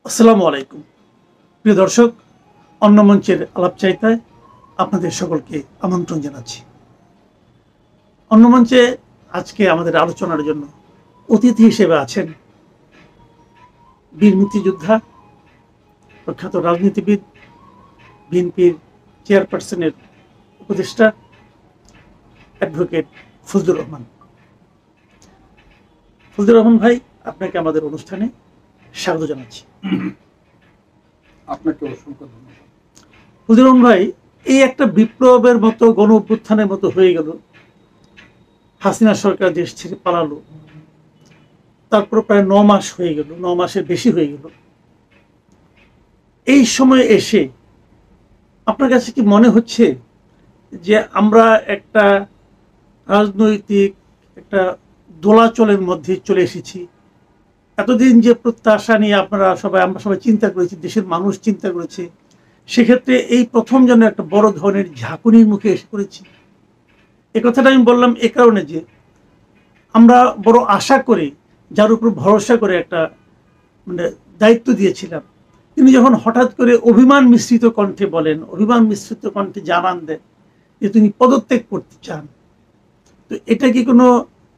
আসসালামু আলাইকুম প্রিয় দর্শক, অন্য মঞ্চের আলাপচারিতায় আপনাদের সকলকে আমন্ত্রণ জানাচ্ছি। অন্য মঞ্চে আজকে আমাদের আলোচনার জন্য অতিথি হিসেবে আছেন বীর মুক্তিযোদ্ধা, প্রখ্যাত রাজনীতিবিদ, বিএনপির চেয়ারপারসনের উপদেষ্টা অ্যাডভোকেট ফজলুর রহমান। ফজলুর রহমান ভাই, আপনাকে আমাদের অনুষ্ঠানে স্বাগত জানাচ্ছি। আপনাকে অসংখ্য ধন্যবাদ। ফজলুর রহমান ভাই, এই একটা বিপ্লবের মতো গণ অভ্যুত্থানের মতো হয়ে গেল, হাসিনা সরকার দেশ ছেড়ে পালালো, তারপর প্রায় 9 মাস হয়ে গেল, 9 মাসের বেশি হয়ে গেল। এই সময় এসে আপনার কাছে কি মনে হচ্ছে যে আমরা একটা রাজনৈতিক একটা দোলাচলের মধ্যে চলে এসেছি? এতদিন যে প্রত্যাশা নিয়ে আমরা সবাই চিন্তা করেছি, দেশের মানুষ চিন্তা করেছে, সেক্ষেত্রে এই প্রথম যেন একটা বড় ধরনের ঝাঁকুনির মুখে এসে পড়েছি। এ কথাটা আমি বললাম এ কারণে যে আমরা বড় আশা করে, যার উপর ভরসা করে একটা দায়িত্ব দিয়েছিলাম, তিনি যখন হঠাৎ করে অভিমান মিশ্রিত কণ্ঠে বলেন, অভিমান মিশ্রিত কণ্ঠে জানান দেন যে তিনি পদত্যাগ করতে চান, তো এটা কি কোনো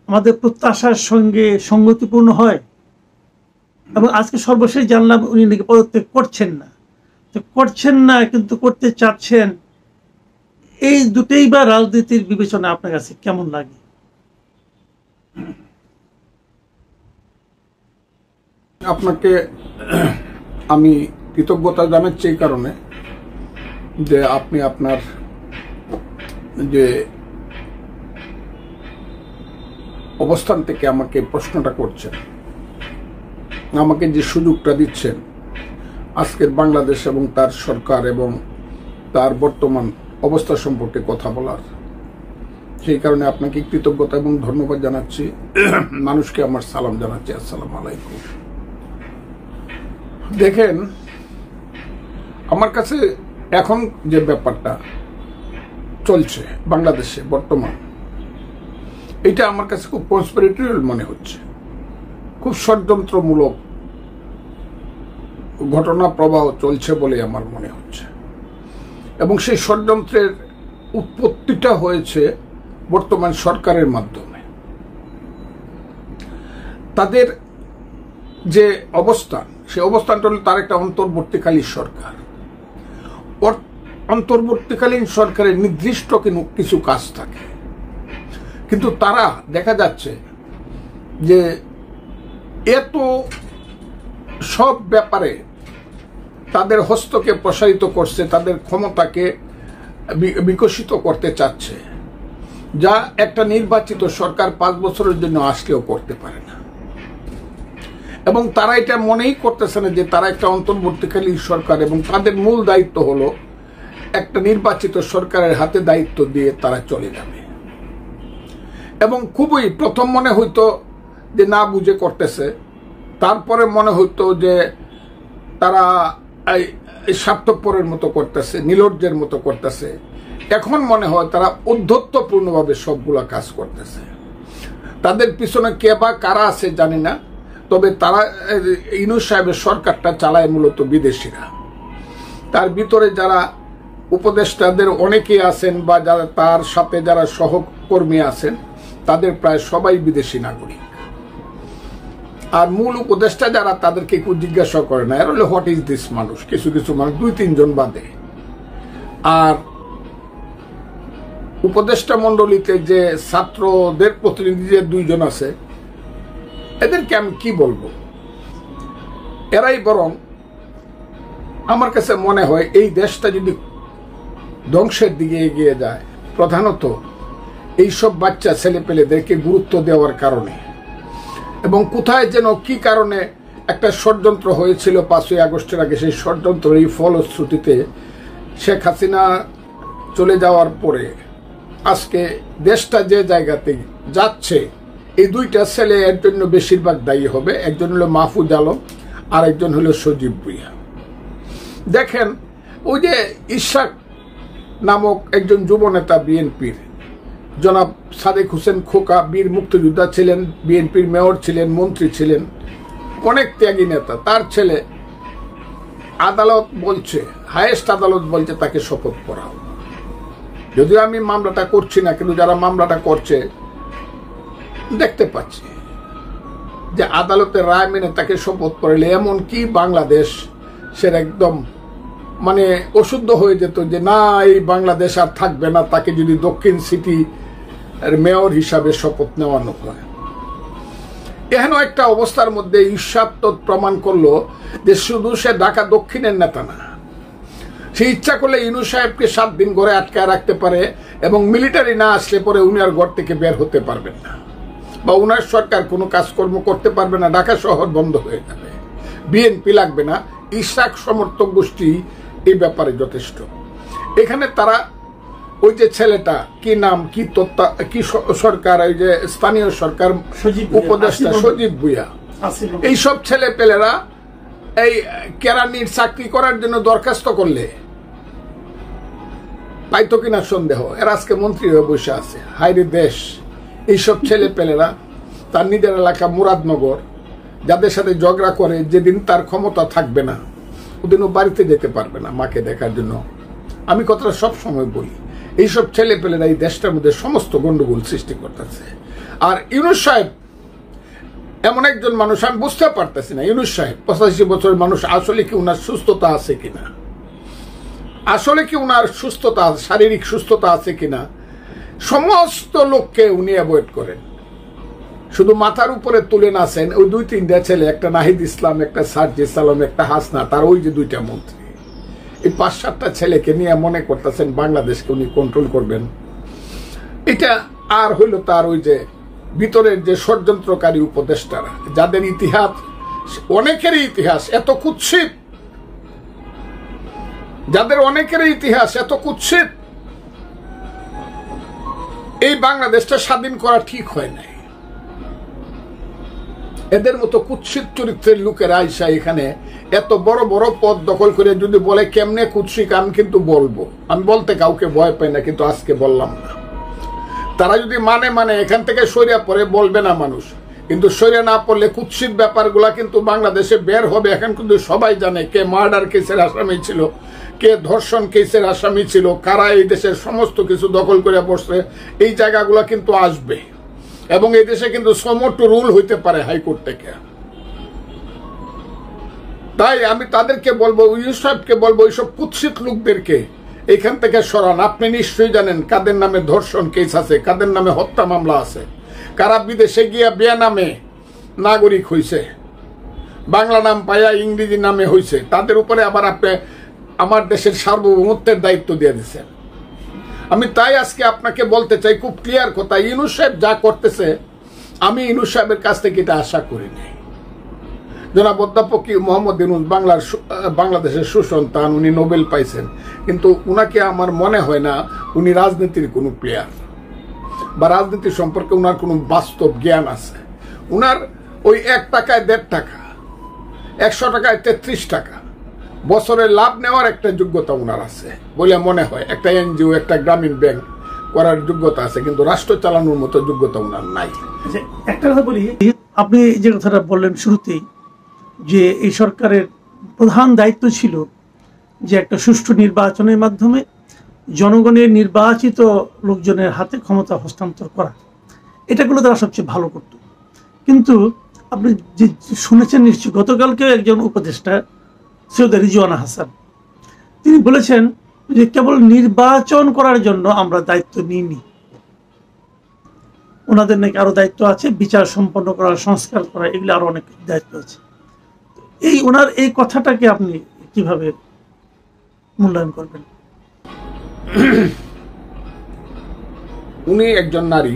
আমাদের প্রত্যাশার সঙ্গে সঙ্গতিপূর্ণ হয়? এবং আজকে সর্বশেষ জানলাম উনি নাকি পদত্যাগ করছেন না। তো করছেন না কিন্তু করতে চাচ্ছেন, এই দুটেই বা রাজনীতির বিবেচনা আপনার কাছে কেমন লাগে? আপনাকে আমি কৃতজ্ঞতা জানাচ্ছি এই কারণে যে আপনি আপনার যে অবস্থান থেকে আমাকে প্রশ্নটা করছেন, আমাকে যে সুযোগটা দিচ্ছেন আজকের বাংলাদেশ এবং তার সরকার এবং তার বর্তমান অবস্থা সম্পর্কে কথা বলার, সেই কারণে আপনাকে কৃতজ্ঞতা এবং ধন্যবাদ জানাচ্ছি। মানুষকে আমার সালাম জানাচ্ছি, আসসালামু আলাইকুম। দেখেন, আমার কাছে এখন যে ব্যাপারটা চলছে বাংলাদেশে বর্তমান, এটা আমার কাছে খুব কনস্পিরেটরিয়াল মনে হচ্ছে, খুব ষড়যন্ত্রমূলক ঘটনা প্রবাহ চলছে বলে আমার মনে হচ্ছে। এবং সেই ষড়যন্ত্রের উৎপত্তিটা হয়েছে বর্তমান সরকারের মাধ্যমে। তাদের যে অবস্থান, সেই অবস্থানটা হল তার একটা অন্তর্বর্তীকালীন সরকার। অন্তর্বর্তীকালীন সরকারের নির্দিষ্ট কিছু কাজ থাকে, কিন্তু তারা দেখা যাচ্ছে যে এত সব ব্যাপারে তাদের হস্তকে প্রসারিত করছে, তাদের ক্ষমতাকে বিকশিত করতে চাচ্ছে, যা একটা নির্বাচিত সরকার 5 বছরের জন্য আসলেও করতে পারে না। এবং তারা এটা মনেই করতেছে না যে তারা একটা অন্তর্বর্তীকালীন সরকার এবং তাদের মূল দায়িত্ব হলো একটা নির্বাচিত সরকারের হাতে দায়িত্ব দিয়ে তারা চলে যাবে। এবং খুবই প্রথম মনে হইতো যে না বুঝে করতেছে, তারপরে মনে হইতো যে তারা স্বার্থপরের মতো করতেছে, নির্লজ্জের মতো করতেছে। এখন মনে হয় তারা উদ্ধত্তপূর্ণভাবে সবগুলা কাজ করতেছে। তাদের পিছনে কে বা কারা আছে জানি না, তবে তারা ইউনূস সাহেবের সরকারটা চালায় মূলত বিদেশিরা। তার ভিতরে যারা উপদেষ্টাদের অনেকেই আছেন বা যারা তার সাথে যারা সহকর্মী আছেন, তাদের প্রায় সবাই বিদেশি নাগরিক। আর মূল উপদেষ্টা যারা, তাদেরকে কেউ জিজ্ঞাসা করে না, এর হলো হোয়াট ইজ দিস মানুষ, কিছু কিছু মানুষ 2-3 জন বাদে। আর উপদেষ্টা মন্ডলীতে যে ছাত্রদের প্রতিনিধি যে 2 জন আছে, এদেরকে আমি কি বলবো, এরাই বরং আমার কাছে মনে হয় এই দেশটা যদি ধ্বংসের দিকে এগিয়ে যায়, প্রধানত এইসব বাচ্চা ছেলেপেলেদেরকে গুরুত্ব দেওয়ার কারণে। এবং কোথায় যেন কি কারণে একটা ষড়যন্ত্র হয়েছিল 5ই আগস্টের আগে, সেই ষড়যন্ত্রের এই ফলশ্রুতিতে শেখ হাসিনা চলে যাওয়ার পরে আজকে দেশটা যে জায়গাতে যাচ্ছে, এই 2টা ছেলে এর জন্য বেশিরভাগ দায়ী হবে। একজন হলো মাহফুজ আলম, আর একজন হলো সজীব ভুঁইয়া। দেখেন, ওই যে ইশাক নামক একজন যুব নেতা বিএনপির, জনাব সাদেক হোসেন খোকা, বীর মুক্তিযোদ্ধা ছিলেন, বিএনপির মেয়র ছিলেন, মন্ত্রী ছিলেন, অনেক ত্যাগী নেতা, তার ছেলে আদালত বলছে, হাইয়েস্ট আদালত বলছে তাকে শপথ পড়াও। যদিও আমি মামলাটা করছি না, কিন্তু যারা মামলাটা করছে দেখতে পাচ্ছি যে আদালতের রায় মেনে তাকে শপথ পড়ালে এমন কি বাংলাদেশ সে একদম মানে অশুদ্ধ হয়ে যেত, যে না এই বাংলাদেশ আর থাকবে না, তাকে যদি দক্ষিণ সিটি মেয়র হিসাবে শপথ নেওয়ানো হয়। এহেন একটা অবস্থার মধ্যে ইরশাদ প্রমাণ করলো যে শুধু সে ঢাকা দক্ষিণের নেতা না, সে ইচ্ছা করলে ইউনূস সাহেবকে 7 দিন ঘরে আটকায় রাখতে পারে এবং মিলিটারি না আসলে পরে উনি আর ঘর থেকে বের হতে পারবেন না, বা উনার সরকার কোনো কাজকর্ম করতে পারবে না, ঢাকা শহর বন্ধ হয়ে যাবে, বিএনপি লাগবে না। ইশাক সমর্থক গোষ্ঠী এই ব্যাপারে যথেষ্ট। এখানে তারা ওই যে ছেলেটা কি নাম কি সরকার, ওই যে স্থানীয় সরকার উপদেষ্টা সজীব ভুইয়া, এইসব ছেলে পেলেরা এই কেরানির চাকরি করার জন্য দরখাস্ত করলে পাইতো কিনা সন্দেহ। এরা আজকে মন্ত্রী হয়ে বসে আছে। হাইরে দেশ! এইসব ছেলে পেলেরা তার নিজের এলাকা মুরাদনগর যাদের সাথে ঝগড়া করে, যেদিন তার ক্ষমতা থাকবে না ওদিনও বাড়িতে যেতে পারবে না মাকে দেখার জন্য। আমি কথাটা সব সময় বলি, এইসব ছেলে পেলেরা এই দেশটার মধ্যে সমস্ত গন্ডগোল সৃষ্টি করতেছে। আর ইউনূস সাহেব এমন একজন মানুষ, আমি বুঝতে পারতেছি না ইউনূস সাহেব 85 বছরের মানুষ, আসলে কি উনার সুস্থতা আছে কিনা, আসলে কি উনার সুস্থতা, শারীরিক সুস্থতা আছে কিনা। সমস্ত লোককে উনি অ্যাভয়েড করেন, শুধু মাথার উপরে তুলে নাচেন ওই 2-3টা ছেলে, একটা নাহিদ ইসলাম, একটা সার্জিস আলম, একটা হাসনা, তার ওই যে 2টা মন্ত্রী। এই 5-7টা ছেলেকে নিয়ে মনে করতেছেন বাংলাদেশকে উনি কন্ট্রোল করবেন। এটা আর হইল তার ওই যে ভিতরের যে ষড়যন্ত্রকারী উপদেষ্টারা, যাদের ইতিহাস, অনেকেরই ইতিহাস এত কুৎসিত, যাদের অনেকেরই ইতিহাস এত কুৎসিত, এই বাংলাদেশটা স্বাধীন করা ঠিক হয় নাই। এদের মতো কুৎসিত চরিত্রের লোকেরা আইসা এখানে এত বড় বড় পদ দখল করে যদি বলে কেমনে কুৎসিত, আমি কিন্তু বলবো, আমি বলতে কাউকে ভয় পাই না, কিন্তু আজকে বললাম না। তারা যদি মানে এখান থেকে সরিয়া পড়ে বলবে না মানুষ, কিন্তু সরিয়া না পড়লে কুৎসিত ব্যাপারগুলা কিন্তু বাংলাদেশে বের হবে। এখন কিন্তু সবাই জানে কে মার্ডার কেসের আসামি ছিল, কে ধর্ষণ কেসের আসামি ছিল, কারা এই দেশের সমস্ত কিছু দখল করে বসছে। এই জায়গাগুলা কিন্তু আসবে এবং এই দেশে কিন্তু সমস্ত রুল হইতে পারে হাইকোর্ট থেকে। তাই আমি তাদেরকে বলবো, ইউনূস সাহেবকে বলবো, এইসব কুৎসিত লোকদেরকে এখান থেকে সরান। আপনি নিশ্চয়ই জানেন কাদের নামে ধর্ষণ কেস আছে, কাদের নামে হত্যা মামলা আছে, কারা বিদেশে গিয়া বিয়া নামে নাগরিক হইছে, বাংলা নাম পাইয়া ইংরেজি নামে হইছে, তাদের উপরে আবার আপনি আমার দেশের সার্বভৌমত্বের দায়িত্ব দিয়ে দিচ্ছেন। আমি তাই আজকে আপনাকে বলতে চাই খুব ক্লিয়ার কথা, ইউনূস সাহেব যা করতেছে আমি ইউনূস সাহেবের কাছ থেকে এটা আশা করিনি। জনাব অধ্যাপক মোহাম্মদ ইউনূস বাংলাদেশের সুসন্তান, উনি নোবেল পাইছেন, কিন্তু উনাকে আমার মনে হয় না উনি রাজনীতির কোনো প্লেয়ার বা রাজনীতি সম্পর্কে উনার কোনো বাস্তব জ্ঞান আছে। উনার ওই 1 টাকায় 1.5 টাকা, 100 টাকায় 33 টাকা বছরে লাভ নেওয়ার একটা যোগ্যতা উনার আছে বলে মনে হয়। একটা এনজিও, একটা গ্রামীণ ব্যাংক করার যোগ্যতা আছে, কিন্তু রাষ্ট্র চালানোর মতো যোগ্যতা উনার নাই। একটা কথা বলি, আপনি যে কথাটা বললেন শুরুতেই, যে এই সরকারের প্রধান দায়িত্ব ছিল যে একটা সুষ্ঠু নির্বাচনের মাধ্যমে জনগণের নির্বাচিত লোকজনের হাতে ক্ষমতা হস্তান্তর করা, এটাগুলো তারা সবচেয়ে ভালো করত। কিন্তু আপনি যে শুনেছেন নিশ্চয়ই, গতকালকে একজন উপদেষ্টা সৈয়দ রিজওয়ানা হাসান তিনি বলেছেন যে কেবল নির্বাচন করার জন্য আমরা দায়িত্ব নিইনি, ওনাদের নাকি আরো দায়িত্ব আছে, বিচার সম্পন্ন করা, সংস্কার করা, এগুলো আরো অনেক দায়িত্ব আছে। এই ওনার এই কথাটাকে আপনি কিভাবে মূল্যায়ন করবেন? উনি একজন নারী,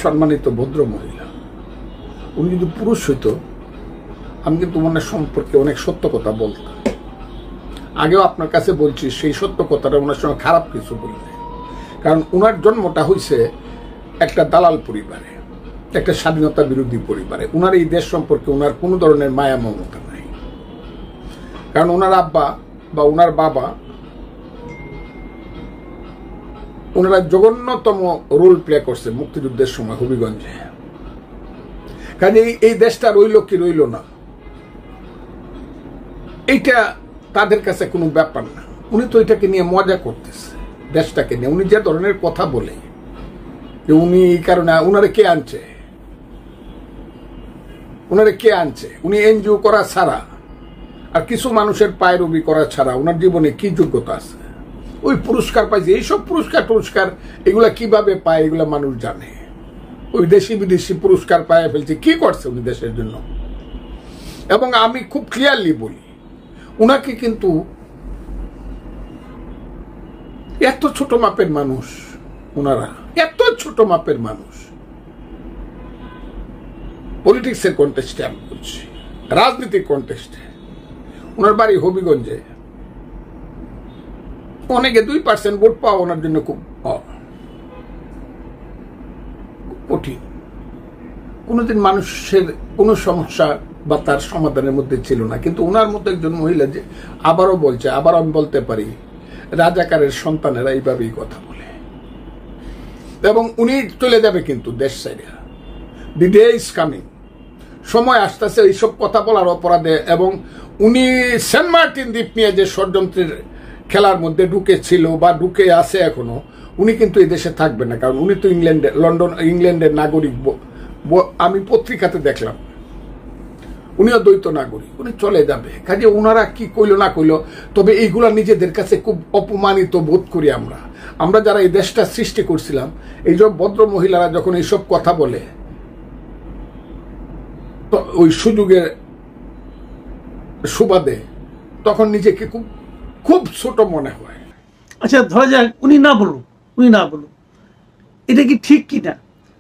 সম্মানিত ভদ্র মহিলা। উনি যদি পুরুষ হইতো আমি কিন্তু ওনার সম্পর্কে অনেক সত্য কথা বলতাম। আগেও আপনার কাছে বলছি, সেই সত্য কথাটা ওনার সঙ্গে খারাপ কিছু বলি না, কারণ ওনার জন্মটা হয়েছে একটা দালাল পরিবারে, একটা স্বাধীনতা বিরোধী পরিবারে। ওনার এই দেশ সম্পর্কে ওনার কোনো ধরনের মায়া মমতা নাই, কারণ ওনার আব্বা বা ওনার বাবা ওনারা জঘন্যতম রোল প্লে করছে মুক্তিযুদ্ধের সময় হবিগঞ্জে। কাজে এই দেশটা রইল কি রইল না, এইটা তাদের কাছে কোনো ব্যাপার না। উনি তো এটাকে নিয়ে মজা করতেছে, দেশটাকে নিয়ে। উনি যে ধরনের কথা বলে যে উনি এই কারণে উনারে কে আনছে, উনি এনজিও করা ছাড়া আর কিছু মানুষের পায়রবি করা ছাড়া ওনার জীবনে কি যোগ্যতা আছে? ওই পুরস্কার পাইছে, এইসব পুরস্কার এগুলা কিভাবে পায় এগুলা মানুষ জানে। ওই দেশি বিদেশি পুরস্কার পায় ফেলছে, কি করছে উনি দেশের জন্য? এবং আমি খুব ক্লিয়ারলি বলি, উনাকে কিন্তু এত ছোট মাপের মানুষ, ওনারা এত ছোট মাপের মানুষ। পলিটিক্সের কন্টেস্টে আমি বলছি, রাজনীতির কন্টেস্টে। ওনার বাড়ি হবিগঞ্জে, অনেকে 2% ভোট পাওয়া ওনার জন্য খুব কঠিন। কোনোদিন মানুষের কোনো সমস্যা বা তার সমাধানের মধ্যে ছিল না। কিন্তু ওনার মতো একজন মহিলা যে আবারও বলছে, আবার আমি বলতে পারি, রাজাকারের সন্তানেরা এইভাবেই কথা বলে। এবং উনি চলে যাবে কিন্তু দেশ ছেড়ে। দি ডে ইজ কামিং, সময় আসতেছে এইসব কথা বলার অপরাধে। এবং উনি সেন্ট মার্টিন দ্বীপ নিয়ে যে ষড়যন্ত্রের খেলার মধ্যে ঢুকেছিল বা ঢুকে আছে এখনো, উনি কিন্তু এই দেশে থাকবে না। কারণ উনি তো ইংল্যান্ডের নাগরিক। আমি পত্রিকাতে দেখলাম উনিও দ্বৈত নাগরিক, উনি চলে যাবে। কাজে ওনারা কি কইল না কইল, তবে এইগুলা নিজেদের কাছে খুব অপমানিত বোধ করি আমরা যারা এই দেশটা সৃষ্টি করছিলাম। এই যে ভদ্র মহিলারা যখন এইসব কথা বলে, ওই সুযোগের সুবাদে, তখন নিজেকে খুব খুব ছোট মনে হয়। আচ্ছা, ধরা যাক উনি না বলুন, এটা কি ঠিক কিনা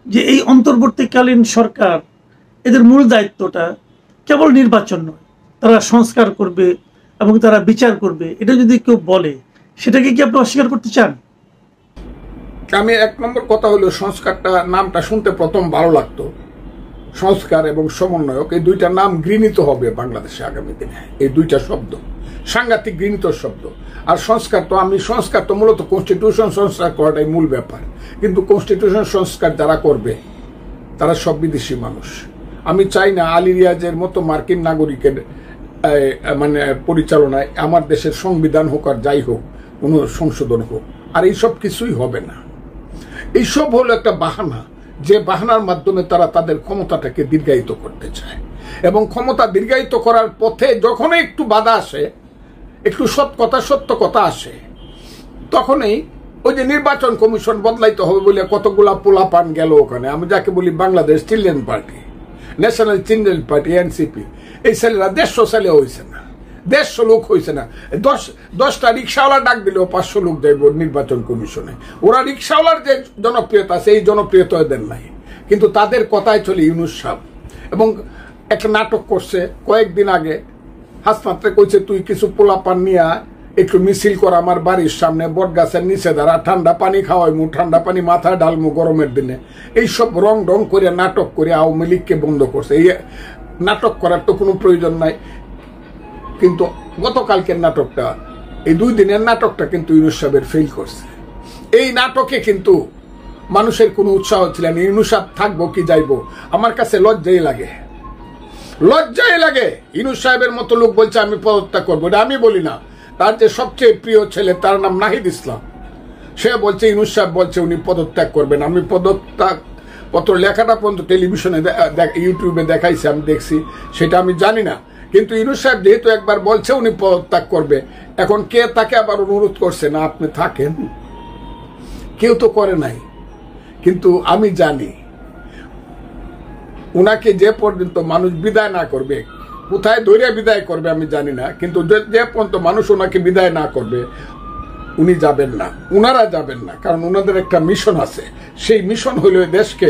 যে এই অন্তর্বর্তীকালীন সরকার, এদের মূল দায়িত্বটা কেবল নির্বাচন নয়, তারা সংস্কার করবে এবং তারা বিচার করবে, এটা যদি কেউ বলে, সেটাকে কি আপনি অস্বীকার করতে চান? আমি এক নম্বর কথা হলো, সংস্কারটা নামটা শুনতে প্রথম ভালো লাগতো। সংস্কার এবং সমন্বয়ক, এই দুইটা নাম ঘৃণিত হবে বাংলাদেশে আগামী দিনে। এই দুইটা শব্দ সাংঘাতিক ঘৃণিত শব্দ। আর সংস্কার তো মূলত কনস্টিটিউশন সংস্কার করাটাই মূল ব্যাপার। কিন্তু কনস্টিটিউশন সংস্কার যারা করবে তারা সব বিদেশি মানুষ। আমি চাই না আলী রিয়াজের মতো মার্কিন নাগরিকের পরিচালনায় আমার দেশের সংবিধান হোক আর যাই হোক, কোনো সংশোধন হোক। আর এইসব কিছুই হবে না। এইসব হলো একটা বাহানা, যে বাহানার মাধ্যমে তারা তাদের ক্ষমতাটাকে দীর্ঘায়িত করতে চায়। এবং ক্ষমতা দীর্ঘায়িত করার পথে যখনই একটু বাধা আসে, একটু সত্য কথা আসে, তখনই ওই যে নির্বাচন কমিশন বদলাইতে হবে বলে কতগুলা পোলাপান গেল ওখানে। আমি যাকে বলি Bangladesh children party, national children party, NCP, এই ছেলেরা 150 ছেলে হয়েছে না, 150 লোক হয়েছে না। 10টা রিক্সাওয়ালা ডাক দিলেও 500 লোক যাইব নির্বাচন কমিশনে। ওরা রিক্সাওয়ালার যে জনপ্রিয়তা আছে, এই জনপ্রিয়তা এদের নাই। কিন্তু তাদের কথায় চলে ইউনূস সাহেব। এবং একটা নাটক করছে কয়েকদিন আগে, হাসপাতালে কইছে, তুই কিছু পোলাপান নিয়ে একটু মিছিল কর আমার বাড়ির সামনে, বট গাছের নিচে দাঁড়া, ঠান্ডা পানি খাওয়াইমু, ঠান্ডা পানি মাথায় ঢালমু গরমের দিনে। এইসব রং করে নাটক করে আওয়ামী লীগকে বন্ধ করছে। এই নাটক করার তো কোনো প্রয়োজন নাই। কিন্তু গতকালকের নাটকটা, এই 2 দিনের নাটকটা কিন্তু ইউনূস সাহেবের ফেল করছে। এই নাটকে কিন্তু মানুষের কোনো উৎসাহ ছিল না। ইউনূস সাহেব থাকবো কি যাইবো, আমার কাছে লজ্জাই লাগে। ইউনূস সাহেবের মতো লোক বলছে আমি পদত্যাগ করবো। এটা আমি বলি না, তার যে সবচেয়ে প্রিয় ছেলে, তার নাম নাহিদ ইসলাম, সে বলছে ইউনূস সাহেব বলছে উনি পদত্যাগ করবেন। আমি পদত্যাগ পত্র লেখাটা পর্যন্ত টেলিভিশনে ইউটিউবে দেখাইছে, আমি দেখছি, সেটা আমি জানি না। কিন্তু ইউনূস সাহেব যেহেতু একবার বলছে উনি পদত্যাগ করবে, এখন কে তাকে আবার অনুরোধ করছে না আপনি থাকেন? কেউ তো করে নাই। কিন্তু আমি জানি উনাকে যে পর্যন্ত মানুষ বিদায় না করবে, কোথায় ধরে বিদায় করবে আমি জানি না, কিন্তু যে পর্যন্ত মানুষ ওনাকে বিদায় না করবে উনি যাবেন না, উনারা যাবেন না। কারণ ওনাদের একটা মিশন আছে। সেই মিশন হইল দেশকে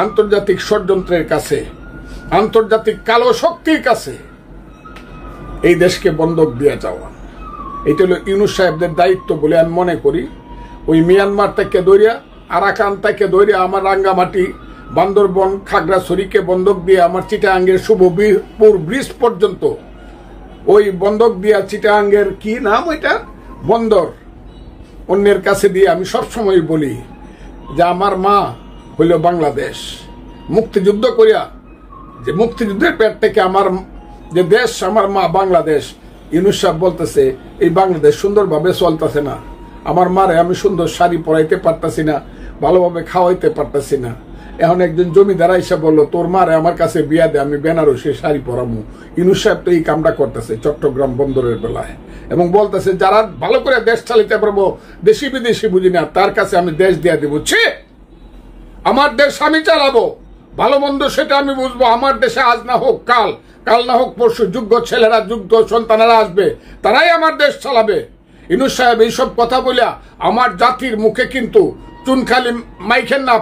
আন্তর্জাতিক ষড়যন্ত্রের কাছে, আন্তর্জাতিক কালো শক্তির কাছে এই দেশকে বন্ধক দিয়ে যাওয়া। এটা হলো ইউনূস সাহেবদের দায়িত্ব বলে আমি মনে করি। ওই মিয়ানমার থেকে দৌড়িয়া, আরাকান থেকে দৌড়িয়া আমার রাঙ্গামাটি, বান্দরবন, খাগড়াছড়িকে বন্ধক দিয়ে আমার চিটাগাঙ্গের শুভপুর ব্রিজ পর্যন্ত, ওই বন্ধক দিয়া চিটাগাঙ্গের কি নাম ওইটা, বন্দর, অন্যের কাছে দিয়ে আমি সবসময় বলি যে আমার মা হইল বাংলাদেশ। মুক্তিযুদ্ধ করিয়া, যে মুক্তিযুদ্ধের পেট থেকে আমার যে দেশ, আমার মা বাংলাদেশ, ইউনূস সাহেব বলতেছে এই বাংলাদেশ সুন্দরভাবে চলতেছে না, আমার মারে আমি সুন্দর শাড়ি পরাইতে পারতাছি না, ভালোভাবে খাওয়াইতে পারতাছি না। এখন একজন জমিদার আইসা বললো তোর মারে আমার কাছে বিয়া দে, আমি বেনারসি শাড়ি পরামু। ইউনূস সাহেব তো এই কামটা করতেছে চট্টগ্রাম বন্দরের বেলায়, এবং বলতেছে যারা ভালো করে দেশ চালাইতে পারবো, দেশি বিদেশি বুঝি না, তার কাছে আমি দেশ দিয়া দিব। আমার দেশ আমি চালাবো, ভালো মন্দ সেটা আমি বুঝবো। আমার দেশে আজ না হোক কাল, কাল না হোক পরশু যোগ্য ছেলেরা, যোগ্য সন্তানেরা আসবে, তারাই আমার দেশ চালাবে। ইউনূস সাহেব এইসব কথা বলিয়া আমার জাতির মুখে কিন্তু চুনখালি মাইখেন না।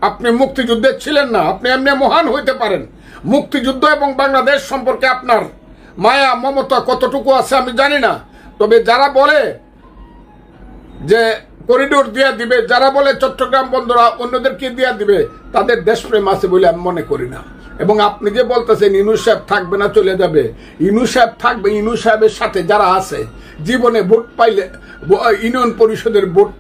আপনি মুক্তিযুদ্ধে ছিলেন না, আপনি এমনি মহান হইতে পারেন। মুক্তিযুদ্ধ এবং বাংলাদেশ সম্পর্কে আপনার মায়া মমতা কতটুকু আছে আমি জানি না, তবে যারা বলে যে করিডোর দিয়া দিবে, যারা বলে চট্টগ্রাম বন্দর অন্যদেরকে দিয়া দিবে, তাদের দেশপ্রেম আছে বলে আমি মনে করি না। এবং আপনি যে বলতেছেন ইউনূস সাহেব থাকবে না, চলে যাবে, ইউনূস সাহেব থাকবে। ইউনূস সাহেবের সাথে যারা আছে, জীবনে ভোট পাইলে ইউনিয়ন পরিষদের ভোট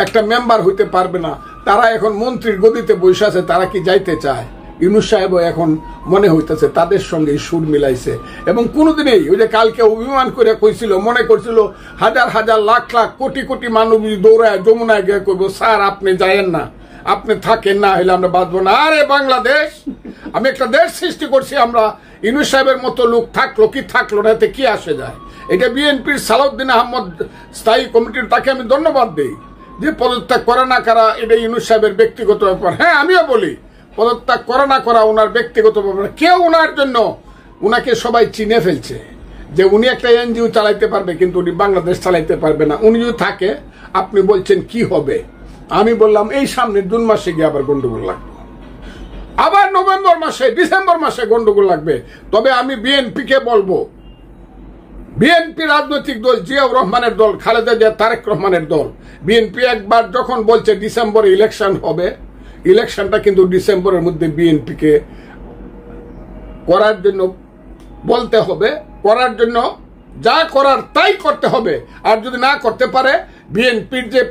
একটা মেম্বার হইতে পারবে না, তারা এখন মন্ত্রীর গদিতে বসে আছে, তারা কি যাইতে চায়? ইউনূস সাহেবও এখন মনে হইতেছে তাদের সঙ্গে সুর মিলাইছে। এবং কোনোদিনই ওই যে কালকে অভিমান করে কইছিল, মনে করছিল হাজার হাজার লাখ লাখ কোটি কোটি মানুষ দৌড়ায় যমুনায় গিয়ে কইব স্যার আপনি যায়েন না, আপনি থাকেন না, হইলে আমরা বাঁচবো না। আরে বাংলাদেশ, আমি একটা দেশ সৃষ্টি করছি আমরা, ইউনূস সাহেবের মতো লোক থাকলো কি থাকলো না, এতে কি আসে যায়? এটা বিএনপির সালাউদ্দিন আহমদ স্থায়ী কমিটির, তাকে আমি ধন্যবাদ দিই যে পদত্যাগ করা না করা এটা ইউনূস সাহেবের ব্যক্তিগত ব্যাপার। হ্যাঁ, আমিও বলি পদত্যাগ করা না করা ওনার ব্যক্তিগত ব্যাপার। কেউ ওনার জন্য, উনাকে সবাই চিনে ফেলছে যে উনি একটা এনজিও চালাইতে পারবে, কিন্তু উনি বাংলাদেশ চালাইতে পারবে না। উনি যদি থাকে, আপনি বলছেন কি হবে? আমি বললাম এই সামনের জুন মাসে গিয়ে আবার গন্ডগোল লাগবে, আবার নভেম্বর মাসে, ডিসেম্বর মাসে গন্ডগোল লাগবে। তবে আমি বিএনপিকে বলবো, বিএনপি রাজনৈতিক দল, জিয়াউর রহমানের দল, খালেদা জিয়া, তারেক রহমানের দল, বিএনপি একবার যখন বলছে ডিসেম্বরে ইলেকশন হবে, ইলেকশনটা কিন্তু ডিসেম্বরের মধ্যে বিএনপিকে করার জন্য বলতে হবে, করার জন্য যা করার তাই করতে হবে। আর যদি না করতে পারে, বিএনপির যে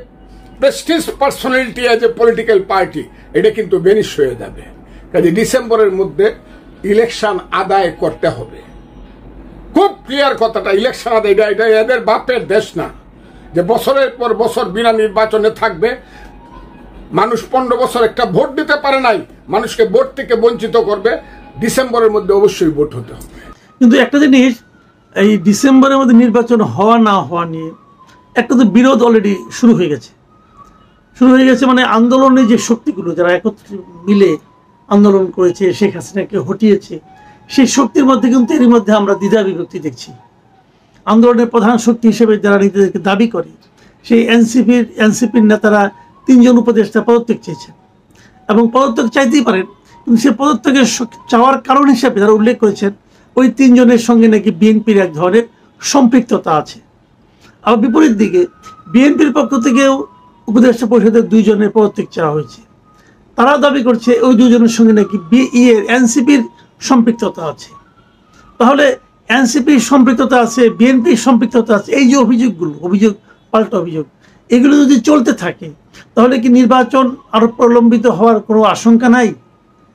Prestige personality as a political party, এটা কিন্তু বেনিশ হয়ে যাবে। কাজে ডিসেম্বরের মধ্যে ইলেকশন আদায় করতে হবে। খুব ক্লিয়ার কথাটা, ইলেকশন আদায়, এটা এদের বাপের দেশ না যে বছরের পর বছর বিনা নির্বাচনে থাকবে। মানুষ 15 বছর একটা ভোট দিতে পারে নাই, মানুষকে ভোট থেকে বঞ্চিত করবে। ডিসেম্বরের মধ্যে অবশ্যই ভোট হতে হবে। কিন্তু একটা জিনিস, এই ডিসেম্বরের মধ্যে নির্বাচন হওয়া না হওয়া নিয়ে একটা তো বিরোধ অলরেডি শুরু হয়ে গেছে। মানে আন্দোলনের যে শক্তিগুলো, যারা একত্রে মিলে আন্দোলন করেছে, শেখ হাসিনাকে হটিয়েছে, সেই শক্তির মধ্যে কিন্তু এর মধ্যে আমরা দ্বিধা বিভক্তি দেখছি। আন্দোলনের প্রধান শক্তি হিসেবে যারা নিজেদেরকে দাবি করে, সেই এনসিপির নেতারা 3 জন উপদেষ্টা পদত্যাগ চেয়েছেন, এবং পদত্যাগ চাইতেই পারেন, কিন্তু সে পদত্যাগের চাওয়ার কারণ হিসেবে যারা উল্লেখ করেছেন, ওই 3 জনের সঙ্গে নাকি বিএনপির এক ধরনের সম্পৃক্ততা আছে। আবার বিপরীত দিকে বিএনপির পক্ষ থেকেও উপদেষ্টা পরিষদের 2 জনের পদত্যাগ চাওয়া হয়েছে। তারা দাবি করছে ওই 2 জনের সঙ্গে নাকি এনসিপির সম্পৃক্ততা আছে। তাহলে এনসিপির সম্পৃক্ততা আছে, বিএনপির সম্পৃক্ততা আছে, এই যে অভিযোগ পাল্টা অভিযোগ, এগুলো যদি চলতে থাকে, তাহলে কি নির্বাচন আরো প্রলম্বিত হওয়ার কোনো আশঙ্কা নাই?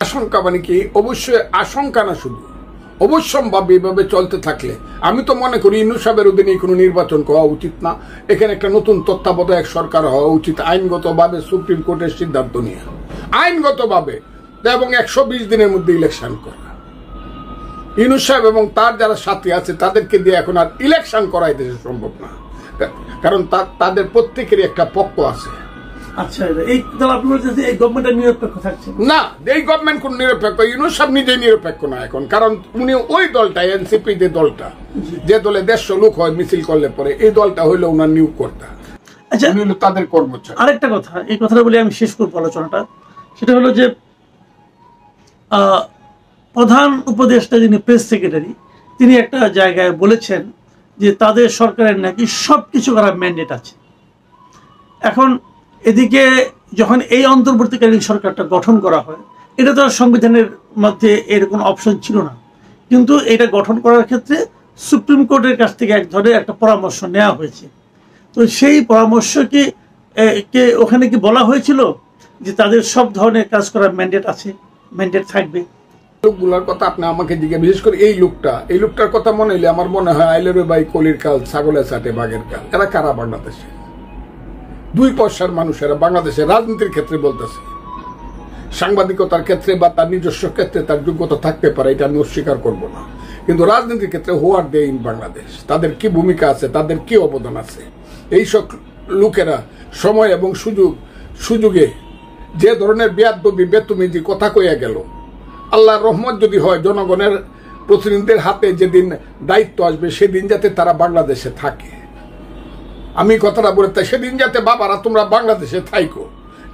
আশঙ্কা মানে কি? অবশ্যই আশঙ্কা না, শুধু অবশ্যম্ভাবী এভাবে চলতে থাকলে আমি তো মনে করি ইউনূস সাহেবের অধীনে কোনো নির্বাচন করা উচিত না। এখানে একটা নতুন তত্ত্বাবধায়ক সরকার হওয়া উচিত, আইনগতভাবে সুপ্রিম কোর্টের সিদ্ধান্ত নিয়ে, আইনগতভাবে, এবং 120 দিনের মধ্যে ইলেকশন করা। ইউনূস সাহেব এবং তার যারা সাথী আছে তাদেরকে দিয়ে এখন আর ইলেকশন করাই দেশে সম্ভব না, কারণ তাদের প্রত্যেকেরই একটা পক্ষ আছে। আচ্ছা, এই আপনি বলছেন এই গভর্নমেন্ট নিরপেক্ষ থাকছে না? এই গভর্নমেন্ট কোন নিরপেক্ষ? ইউনূস সাহেব নিজেই নিরপেক্ষ না এখন, কারণ উনি ওই দলটা, এনসিপি যে দলটা, যে দলে 150 লোক হয় মিছিল করলে পরে, এই দলটা হইলো ওনার নিয়োগ কর্তা। আচ্ছা, তাদের কর্মচারী। আরেকটা কথা, এই কথাটা বলে আমি শেষ করবো আলোচনাটা, সেটা হলো যে প্রধান উপদেষ্টা যিনি প্রেস সেক্রেটারি, তিনি একটা জায়গায় বলেছেন যে তাদের সরকারের নাকি সবকিছু করার ম্যান্ডেট আছে। এখন এদিকে যখন এই অন্তর্বর্তীকালীন সরকারটা গঠন করা হয়, এটা তো সংবিধানের মধ্যে এর কোনো অপশন ছিল না, কিন্তু এটা গঠন করার ক্ষেত্রে সুপ্রিম কোর্টের কাছ থেকে এক ধরনের একটা পরামর্শ নেওয়া হয়েছে। তো সেই পরামর্শ কে ওখানে কি বলা হয়েছিল যে তাদের সব ধরনের কাজ করার ম্যান্ডেট আছে, ম্যান্ডেট থাকবে? লোকগুলার কথা আপনি আমাকে জিজ্ঞেস, বিশেষ করে এই লোকটার কথা মনে হইলে আমার মনে হয় আইলের ভাই কলির কাল ছাগলের চাটে বাঘের কাল। এরা কারা বাংলাদেশে? 2 পয়সার মানুষেরা বাংলাদেশের রাজনীতির ক্ষেত্রে বলতেছে, সাংবাদিকতার ক্ষেত্রে বা তার নিজস্ব ক্ষেত্রে তার যোগ্যতা থাকতে পারে, এটা আমি অস্বীকার করব না, কিন্তু রাজনীতির ক্ষেত্রে হোয়াট দে ইন বাংলাদেশ, তাদের কি ভূমিকা আছে, তাদের কি অবদান আছে, এইসব লোকেরা সময় এবং সুযোগে যে ধরনের বেয়াদবি বেতুমিজি কথা কইয়া গেল, আল্লাহর রহমত যদি হয় জনগণের প্রতিনিধিদের হাতে যেদিন দায়িত্ব আসবে সেদিন যাতে তারা বাংলাদেশে থাকে। আমি কথাটা বলে তাই, সেদিন যাতে বাবারা তোমরা বাংলাদেশে থাইকো,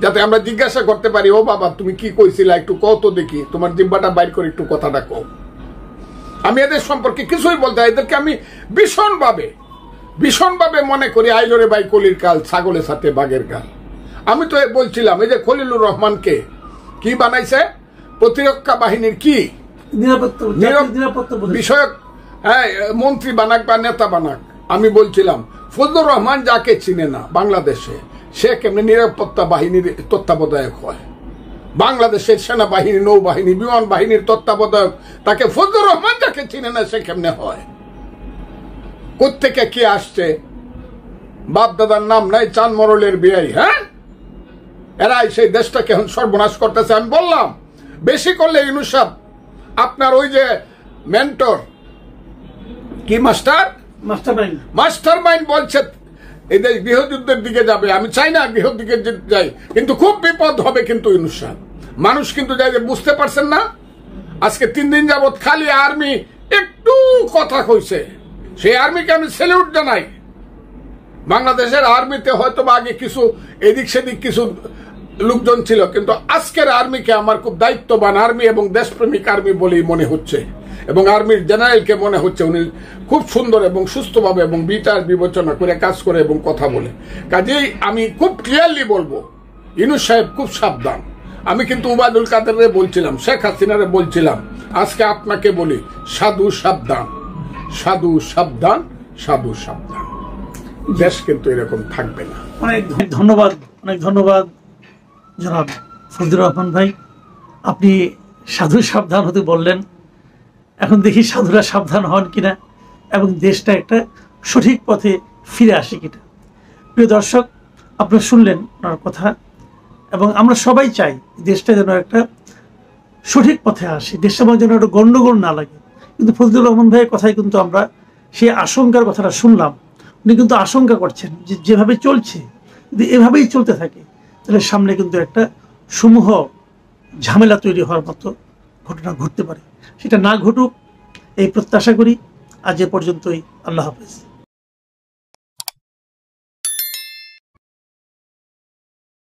যাতে আমরা জিজ্ঞাসা করতে পারি, ও বাবা তুমি কি কইছিলা, একটু কও তো দেখি, তোমার জিব্বাটা বাইর করে একটু কথাটা কও। আমি এদের সম্পর্কে কিছুই বলতে, এদেরকে আমি ভীষণভাবে মনে করি আইলরে ভাই কলির কাল ছাগলের সাথে বাঘের কাল। আমি তো বলছিলাম এই যে খলিলুর রহমানকে কি বানাইছে, প্রতিরক্ষা বাহিনীর কি নিরাপত্তা বিষয়ক মন্ত্রী বানাক বা নেতা বানাক। আমি বলছিলাম ফজলুর রহমান যাকে চিনে না বাংলাদেশে, সে কেমনে নিরাপত্তা বাহিনীর তত্ত্বাবধায়ক হয়? বাংলাদেশের সেনাবাহিনী, নৌবাহিনী, বিমান বাহিনীর তত্ত্বাবধায়ক তাকে ফজলুর রহমান যাকে চিনে না, সে কেমনে হয়? কোত্থেকে কি আসছে? বাপ দাদার নাম নাই, চান মরলের বিয়াই। হ্যাঁ, এরাই সেই দেশটাকে এখন সর্বনাশ করতেছে। আমি বললাম বেশি করলে ইউনূস সাহেব আপনার ওই যে মেন্টর কি মাস্টার মাইন্ড বলছে এই দেশ গৃহযুদ্ধের দিকে যাবে। আমি চাই না গৃহদিকে যাই, কিন্তু খুব বিপদ হবে। কিন্তু ইউনূস সাহেব মানুষ কিন্তু যাই বুঝতে পারছেন না। আজকে 3 দিন যাবৎ খালি আর্মি একটু কথা কইছে, সেই আর্মিকে আমি স্যালিউট জানাই। বাংলাদেশের আর্মিতে হয়তো বা আগে কিছু এদিক সেদিক কিছু লোকজন ছিল, কিন্তু আজকের আর্মিকে আমার খুব দায়িত্ববান আর্মি এবং দেশপ্রেমিক আর্মি বলেই মনে হচ্ছে, এবং আর্মির জেনারেলকে মনে হচ্ছে উনি খুব সুন্দর এবং সুস্থভাবে এবং বিচার বিবেচনা করে কাজ করে এবং কথা বলে। কাজেই আমি খুব ক্লিয়ারলি বলবো ইউনূস সাহেব খুব সাবধান। আমি কিন্তু উবায়দুল কাদেরে বলছিলাম, শেখ হাসিনারে বলছিলাম, আজকে আপনাকে বলি সাধু সাবধান, সাধু সাবধান, সাধু সাবধান। দেশ কিন্তু এরকম থাকবে না। অনেক ধন্যবাদ জনাব ফজলুর রহমান ভাই, আপনি সাধু সাবধান হতে বললেন। এখন দেখি সাধুরা সাবধান হন কিনা এবং দেশটা একটা সঠিক পথে ফিরে আসে কিনা। প্রিয় দর্শক, আপনারা শুনলেন ওনার কথা, এবং আমরা সবাই চাই দেশটা যেন একটা সঠিক পথে আসে, দেশটা যেন একটা গণ্ডগোল না লাগে। কিন্তু ফজলুর রহমান ভাইয়ের কথায় কিন্তু আমরা সেই আশঙ্কার কথাটা শুনলাম। উনি কিন্তু আশঙ্কা করছেন যে যেভাবে চলছে যদি এভাবেই চলতে থাকে তাহলে সামনে কিন্তু একটা সমূহ ঝামেলা তৈরি হওয়ার মতো ঘটনা ঘটতে পারে। সেটা না ঘটুক এই প্রত্যাশা করি। আজ এ পর্যন্তই। আল্লাহ হাফেজ।